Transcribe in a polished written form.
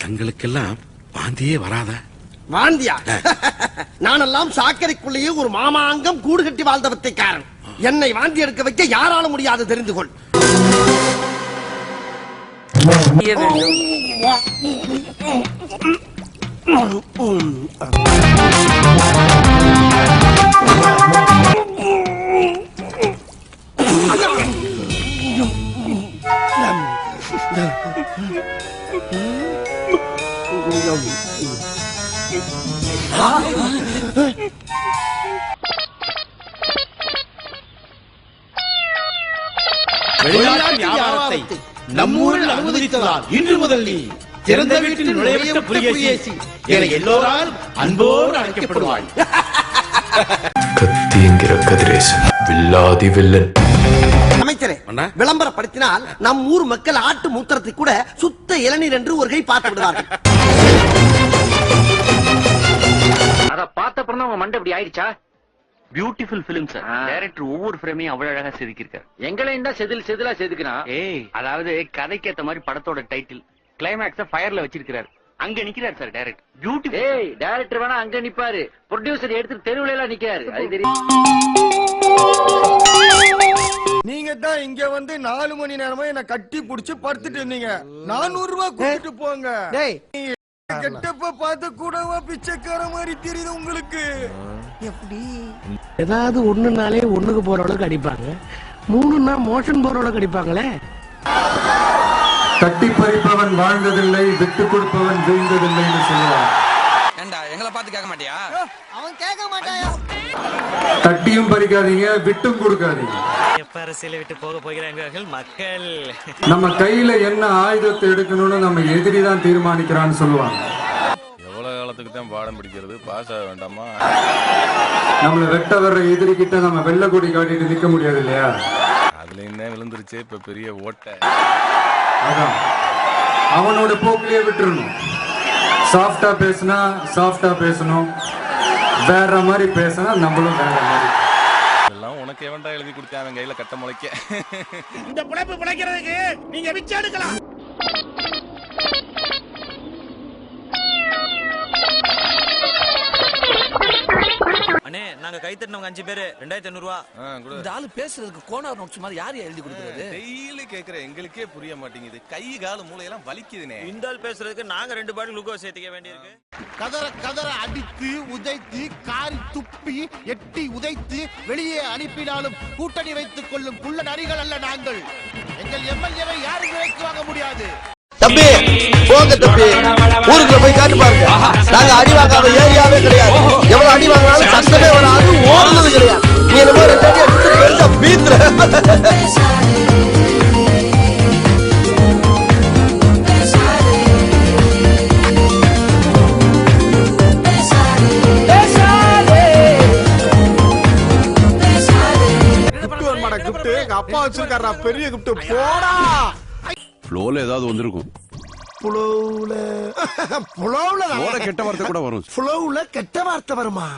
தங்களுக்கெல்லாம் வாந்தியே வராதா? வாந்தியா? நானெல்லாம் சாக்கடைக்குள்ளேயே ஒரு மாமாங்கம் கூடு கட்டி வாழ்ந்த வித்தைக்காரன். என்னை வாந்தி எடுக்க வைக்க யாரால முடியாது, தெரிந்து கொள். வெளிநாட்டு வியாபாரத்தை நம்மூரில் அனுமதித்ததால் இன்று முதல் நீ திறந்த வீட்டில் நுழையவிட்ட புலிகேசி என எல்லோரால் அன்போடு அழைக்கப்படுவாய். கத்தி என்கிற கதிரேசன் வில்லாதி வில்லன். அமைச்சரே, விளம்பரப்படுத்தினால் நம் ஊர் மக்கள் ஆட்டு மூத்திரத்தை கூட சுத்த இளநீர் என்று ஒரு கை பார்த்து விடுவார்கள். அத பார்த்தப்பறம் அவன் மண்டை இப்படி ஆயிடுச்சா? Beautiful film sir. டைரக்டர் ஒவ்வொரு ஃப்ரேமையும் அவ்வளவு அழகா செதுக்கியிருக்காரு. எங்களையும் தான் செதிலா செதுக்குறான். அதாவது கதைக்கு ஏத்த மாதிரி படத்தோட டைட்டில் கிளைமேக்ஸ ஃபயர்ல வச்சிருக்காரு. அங்க நிக்கிறார் சார் டைரக்டர். பியூட்டிஃபுல். டைரக்டர் வேணா அங்க நிப்பாரு, ப்ரொடியூசர் எடுத்து தெருவுல எல்லாம் நிக்கிறாரு. அது தெரியும். நீங்க தான் இங்க வந்து 4 மணி நேரமா என்ன கட்டி புடிச்சு படுத்துட்டு இருந்தீங்க. 400 ரூபாய் கொடுத்துட்டு போங்க. கெட்டப்ப பார்த்து கூடவா பிச்சைக்கார மாதிரி தெரியுது உங்களுக்கு? எப்படி ஏதாவது ஒண்ணுனாலே ஒண்ணுக்கு போற அளவுக்கு அடிப்பாங்க, 3னா மோஷன் போற அளவுக்கு அடிப்பாங்களே. கட்டி பறிப்பவன் வாழ்ந்ததில்லை, விட்டு கொடுப்பவன் வீழ்ந்ததில்லைன்னு சொல்லுவான். எங்களை பார்த்து கேட்க மாட்டியா? அவன் கேட்க மாட்டாயா? கட்டியும் பறிக்காதீங்க, விட்டும் கொடுக்காதீங்க. எப்ப அரசியலை விட்டு போக போகிறார்கள் மக்கள்? நம்ம கையில என்ன ஆயுதத்தை எடுக்கணும்னு நம்ம எதிரி தான் தீர்மானிக்கிறான்னு சொல்லுவாங்க. எவ்வளவு காலத்துக்கு தான் பாடம் பிடிக்கிறது? பாஸ் ஆக வேண்டாமா? நம்மள வெட்ட வர்ற எதிரி கிட்ட நம்ம வெள்ளை கொடி காட்டிட்டு நிக்க முடியாது இல்லையா? அதுல என்ன விழுந்துருச்சு இப்ப பெரிய ஓட்டை. அதான் அவனோட போக்கிலேயே விட்டுறணும். சாஃப்டா பேசினா சாஃப்டா பேசணும், வேற மாதிரி பேசினா நம்மளும் வேற மாதிரி. இதெல்லாம் உனக்கு எவன்டா எழுதி கொடுத்தேன் அவன் கையில கட்ட முளைக்க? இந்த பிழைப்பு பிழைக்கிறதுக்கு நீங்க பிச்சை எடுக்கலாம். அண்ணே, நாங்க கை தட்டினவங்க 5 பேரு 2500 ரூபா. இந்த ஆளு பேசுறதுக்கு கோனார் நோட்ஸ் மாதிரி யார் எழுதி கொடுக்கறது? டெய்லி கேக்குற எங்களுக்கே புரிய மாட்டேங்குது. கை கால் மூளையெல்லாம் வலிக்குதுனே. இந்த ஆள் பேசுறதுக்கு நாங்க 2 பாட்டில் குளுக்கோஸ் சேர்த்துக்க வேண்டியிருக்கு. கதற அடித்து உதைத்து காரி துப்பி எட்டி உதைத்து வெளியே அனுப்பினாலும் கூட்டணி வைத்துக் கொள்ளும் குள்ள நரிகள் அல்ல நாங்கள். எங்கள் எம்எல்ஏவை யாரும் விலைக்கு வாங்க முடியாது. தம்பி போங்க தம்பி, ஊருக்குள்ள போய் காட்டு பாருங்க. நாங்க அடி வாங்காத ஏரியாவே கிடையாது. எவ்வளவு அடி வாங்கினாலும் சத்தமே வராது, ஓடுனது கிடையாது. நீ என்னமோ 2 அடி எடுத்து பெருசா பீத்துற. அப்பா வச்சிருக்காரா பெரிய கிஃப்ட். போடா ஃப்ளோல ஏதாவது வந்திருக்கும். புலவுல கெட்ட வார்த்தை கூட வரும். கெட்ட வார்த்தை வருமா?